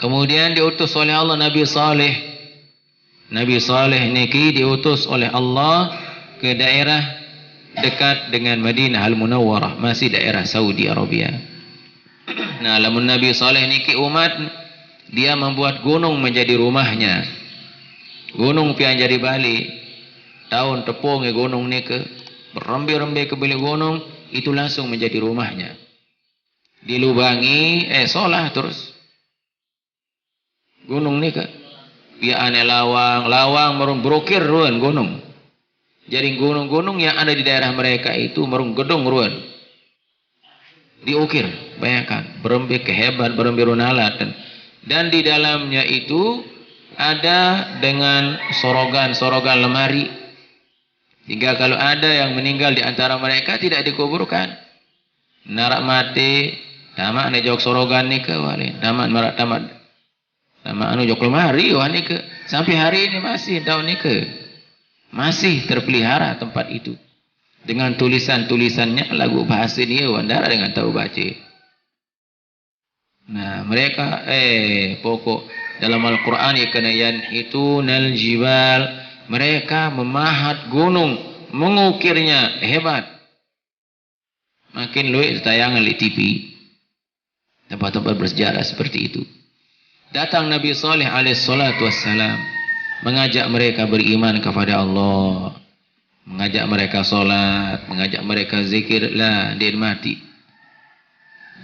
Kemudian diutus oleh Allah Nabi Saleh. Nabi Saleh niki diutus oleh Allah ke daerah dekat dengan Madinah Al-Munawwarah, masih daerah Saudi Arabia. Nah, lamun Nabi Saleh niki umat, dia membuat gunung menjadi rumahnya. Gunung pian jadi Bali. Tahun tepung gunung niki berembe-rembe ke beli gunung, itu langsung menjadi rumahnya. Dilubangi, solah terus. Gunung niki pian lawang merung brokir ruan gunung. Jadi gunung-gunung yang ada di daerah mereka itu merung gedung ruan. Diukir, bayangkan, berembe kehebat, berembe runalat. Dan di dalamnya itu ada dengan sorogan lemari. Hingga kalau ada yang meninggal di antara mereka tidak dikuburkan. Narak mati, tamak ne jok sorogan ni ke wali. Tamak marak tamat. Tamak anu jok lemari wah ni ke. Sampai hari ini masih tahun ni ke. Masih terpelihara tempat itu. Dengan tulisan-tulisannya lagu bahasa dia wandara dengan tahu baca. Nah, mereka pokok dalam Al-Qur'an ikanayan itu naljibal, mereka memahat gunung, mengukirnya hebat. Makin luwih tayangan di TV. Tempat-tempat bersejarah seperti itu. Datang Nabi Saleh alaihi salatu wassalam mengajak mereka beriman kepada Allah. Mengajak mereka solat, mengajak mereka zikir, lah dia mati.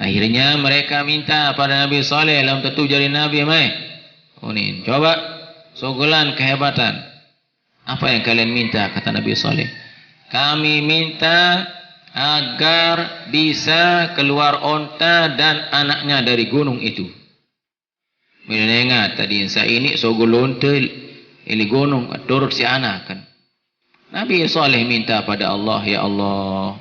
Akhirnya mereka minta pada Nabi Saleh, dalam tentu jadi Nabi mai. Unin, coba sogolan kehebatan. Apa yang kalian minta? Kata Nabi Saleh. Kami minta agar bisa keluar onta dan anaknya dari gunung itu. Bila ingat tadi saya ini sogolon ili gunung turut si anak kan. Nabi Saleh minta pada Allah, ya Allah,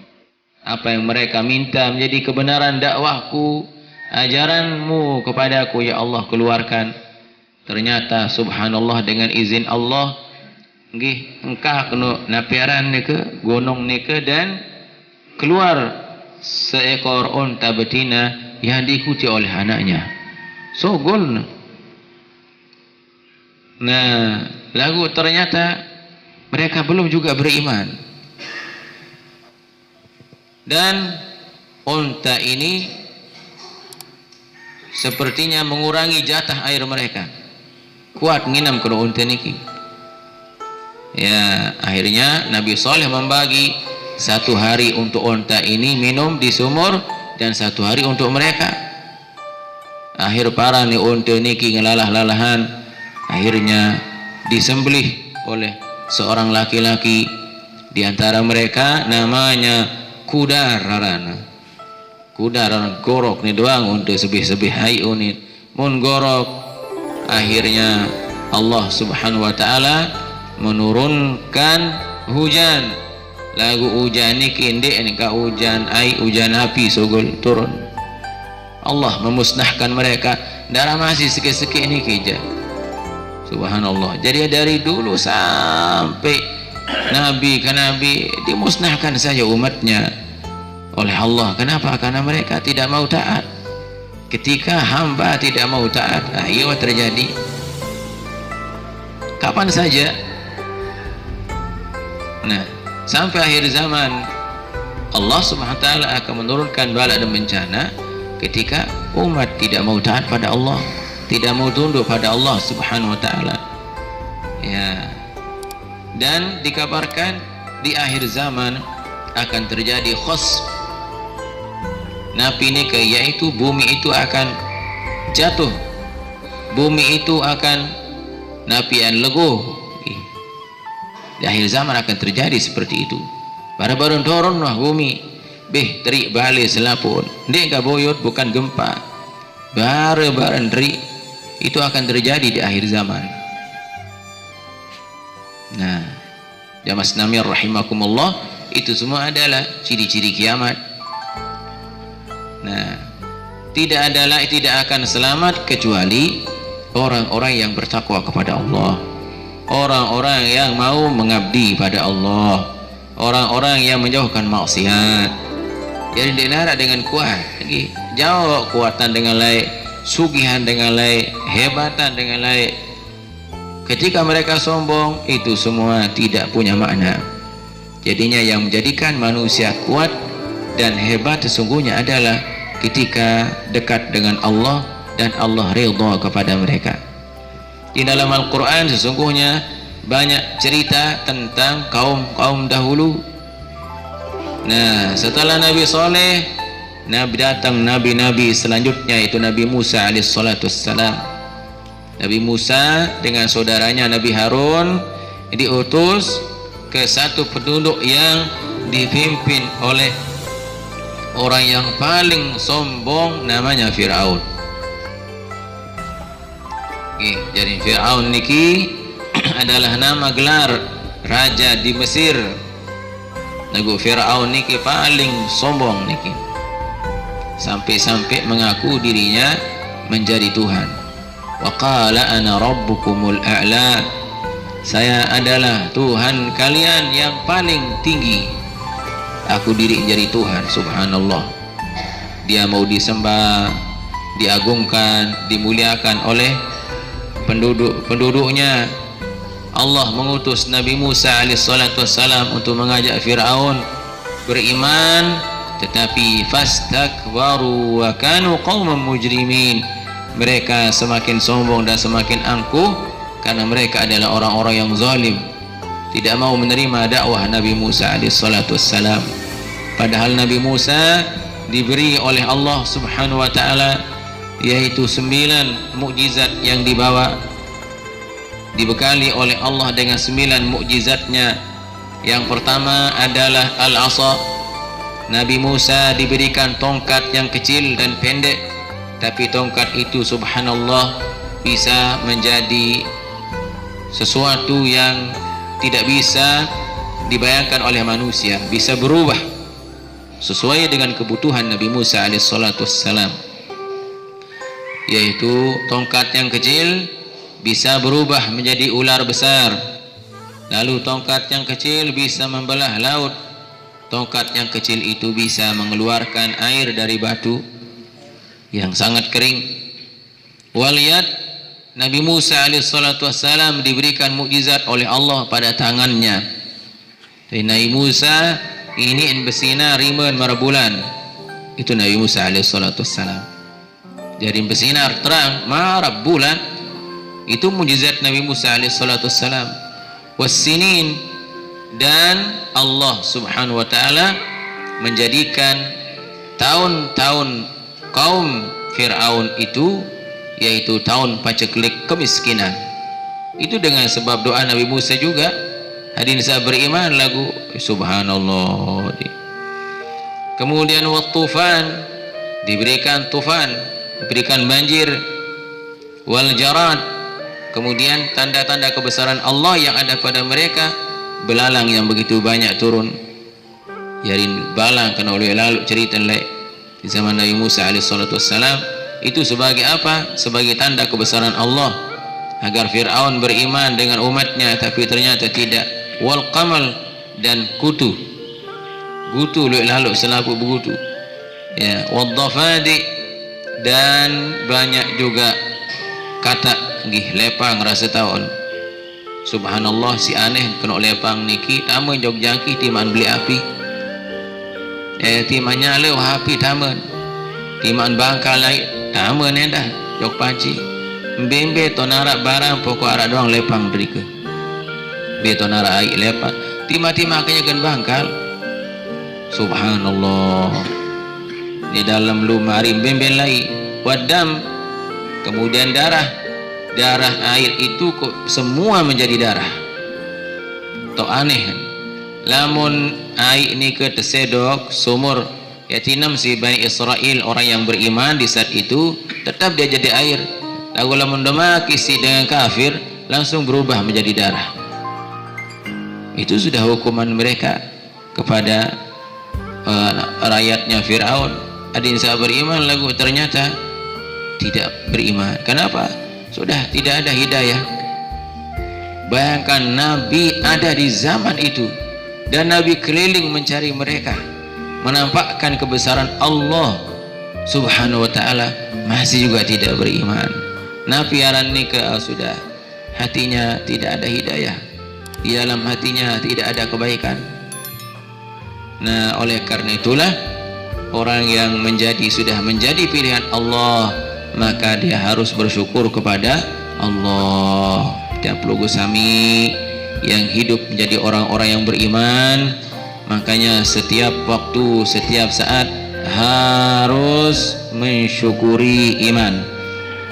apa yang mereka minta menjadi kebenaran dakwahku, ajaranmu kepadaku, ya Allah, keluarkan. Ternyata subhanallah dengan izin Allah, engkah kena napiaran nike, gunung nike, dan keluar seekor unta betina yang diikuti oleh anaknya. Sogol. Nah, lagu ternyata mereka belum juga beriman. Dan unta ini sepertinya mengurangi jatah air mereka. Kuat nginam kena unta niki. Ya, akhirnya Nabi Saleh membagi 1 hari untuk unta ini minum di sumur dan 1 hari untuk mereka. Akhir para ni unta niki ngelalah-lalahan. Akhirnya disembelih oleh seorang laki-laki di antara mereka, namanya Kudararana. Kudararana gorok ni doang untuk sebih-sebih hai unit. Mun gorok, akhirnya Allah Subhanahu wa taala menurunkan hujan. Lagu hujan ni kindek ni ka hujan ai hujan api sogol turun. Allah memusnahkan mereka. Darah masih sikit-sikit ni keja. Subhanallah. Jadi dari dulu sampai Nabi ke Nabi dimusnahkan saja umatnya oleh Allah. Kenapa? Karena mereka tidak mau taat. Ketika hamba tidak mau taat, ia terjadi kapan saja. Nah, sampai akhir zaman Allah Subhanahu wa taala akan menurunkan bala dan bencana ketika umat tidak mau taat pada Allah, tidak mau tunduk pada Allah Subhanahu wa taala. Ya. Dan dikabarkan di akhir zaman akan terjadi khasf. Napi ini yaitu bumi itu akan jatuh. Bumi itu akan napian leguh. Di akhir zaman akan terjadi seperti itu. Pada baru turun lah bumi. Terik balik selapun. Dia enggak boyot, bukan gempa. Bare-bare terik. Itu akan terjadi di akhir zaman. Nah, jamaah namir rahimakumullah, itu semua adalah ciri-ciri kiamat. Nah, tidak akan selamat kecuali orang-orang yang bertakwa kepada Allah, orang-orang yang mau mengabdi pada Allah, orang-orang yang menjauhkan maksiat. Jadi dilarang dengan kuat, lagi jauh kuatan dengan lain. sugihan dengan lain, hebatan dengan lain. Ketika mereka sombong, itu semua tidak punya makna. Jadinya yang menjadikan manusia kuat dan hebat sesungguhnya adalah ketika dekat dengan Allah dan Allah ridha kepada mereka. Di dalam Al-Quran sesungguhnya banyak cerita tentang kaum dahulu. Nah, setelah Nabi Saleh, datang nabi-nabi selanjutnya, itu Nabi Musa alaihissalam. Nabi Musa dengan saudaranya Nabi Harun diutus ke satu penduduk yang dipimpin oleh orang yang paling sombong, namanya Fir'aun. Jadi Fir'aun niki adalah nama gelar raja di Mesir. Nagu Fir'aun niki paling sombong niki, sampai-sampai mengaku dirinya menjadi Tuhan. Wa qala ana rabbukumul a'la, saya adalah Tuhan kalian yang paling tinggi. Aku diri jadi Tuhan. Subhanallah, dia mau disembah, diagungkan, dimuliakan oleh penduduknya. Allah mengutus Nabi Musa alaihissalam untuk mengajak Fir'aun beriman, tetapi fastakbaru wa kanu qauman mujrimin. Mereka semakin sombong dan semakin angkuh karena mereka adalah orang-orang yang zalim, tidak mau menerima dakwah Nabi Musa alaihissalam. Padahal Nabi Musa diberi oleh Allah subhanahu wa ta'ala yaitu 9 mukjizat yang dibawa, dibekali oleh Allah dengan 9 mukjizatnya. Yang pertama adalah al-asa. Nabi Musa diberikan tongkat yang kecil dan pendek, tapi tongkat itu subhanallah bisa menjadi sesuatu yang tidak bisa dibayangkan oleh manusia, bisa berubah sesuai dengan kebutuhan Nabi Musa alaihissalam. Yaitu tongkat yang kecil bisa berubah menjadi ular besar, lalu tongkat yang kecil bisa membelah laut, tongkat yang kecil itu bisa mengeluarkan air dari batu yang sangat kering. Waliyat, Nabi Musa alaihissalam diberikan mukjizat oleh Allah pada tangannya. Nabi Musa ini besina rimen marbulan, itu Nabi Musa alaihissalam. Jadi bersinar terang marab bulan, itu mukjizat Nabi Musa alaihissalam. Wassinin, dan Allah subhanahu wa ta'ala menjadikan tahun-tahun kaum Fir'aun itu yaitu tahun paceklik kemiskinan. Itu dengan sebab doa Nabi Musa juga. Hadirin saya beriman lagu subhanallah. Kemudian wattufan, diberikan tufan, diberikan banjir. Wal jarad, kemudian tanda-tanda kebesaran Allah yang ada pada mereka, belalang yang begitu banyak turun. Yarin balang kena oleh lalu cerita di zaman Nabi Musa alaihissalam. Itu sebagai apa? Sebagai tanda kebesaran Allah agar Fir'aun beriman dengan umatnya, tapi ternyata tidak. Wal qamal, dan kutu lalu selaku begitu ya. Wad dafadi, dan banyak juga kata gih lepang rasa tahun. Subhanallah, si aneh kena lepang niki taman Jogjaki timan beli api, timan nyale api taman, timan bangkal lain taman dah jog panci bembe tonara barang pokok arah doang lepang derike betonara air lepang tima-tima kanya kan bangkal. Subhanallah, di dalam lumari bembe lai wadam, kemudian darah air itu kok semua menjadi darah. Tok aneh, lamun air ini ke tersedok sumur yatinam si Bani Israel, orang yang beriman di saat itu tetap dia jadi air. Lalu lamun domaki si dengan kafir langsung berubah menjadi darah. Itu sudah hukuman mereka kepada rakyatnya Fir'aun. Adin saya beriman lagu ternyata tidak beriman. Kenapa? Sudah tidak ada hidayah. Bayangkan Nabi ada di zaman itu dan Nabi keliling mencari mereka, menampakkan kebesaran Allah subhanahu wa ta'ala masih juga tidak beriman. Nafiaran nikah sudah hatinya tidak ada hidayah, di dalam hatinya tidak ada kebaikan. Nah, oleh karena itulah orang yang sudah menjadi pilihan Allah, maka dia harus bersyukur kepada Allah. Tiap lugu sami yang hidup menjadi orang-orang yang beriman, makanya setiap waktu, setiap saat harus mensyukuri iman.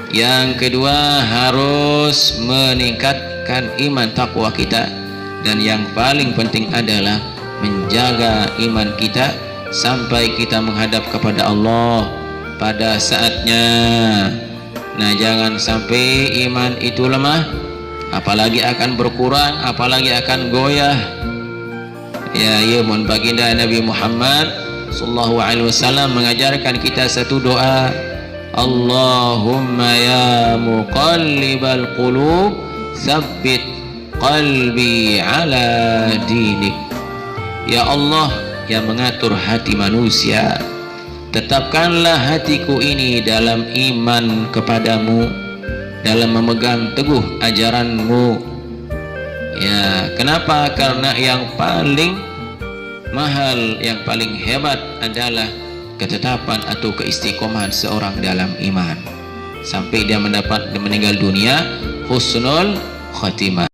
Yang kedua, harus meningkatkan iman takwa kita, dan yang paling penting adalah menjaga iman kita sampai kita menghadap kepada Allah pada saatnya. Nah, jangan sampai iman itu lemah, apalagi akan berkurang, apalagi akan goyah. Ya, mohon baginda Nabi Muhammad sallallahu alaihi wasallam mengajarkan kita satu doa. Allahumma ya muqallibal qulub tsabbit qalbi ala dinik. Ya Allah yang mengatur hati manusia, tetapkanlah hatiku ini dalam iman kepadamu, dalam memegang teguh ajaranmu. Ya, kenapa? Karena yang paling mahal, yang paling hebat adalah ketetapan atau keistiqomahan seorang dalam iman sampai dia meninggal dunia husnul khatimah.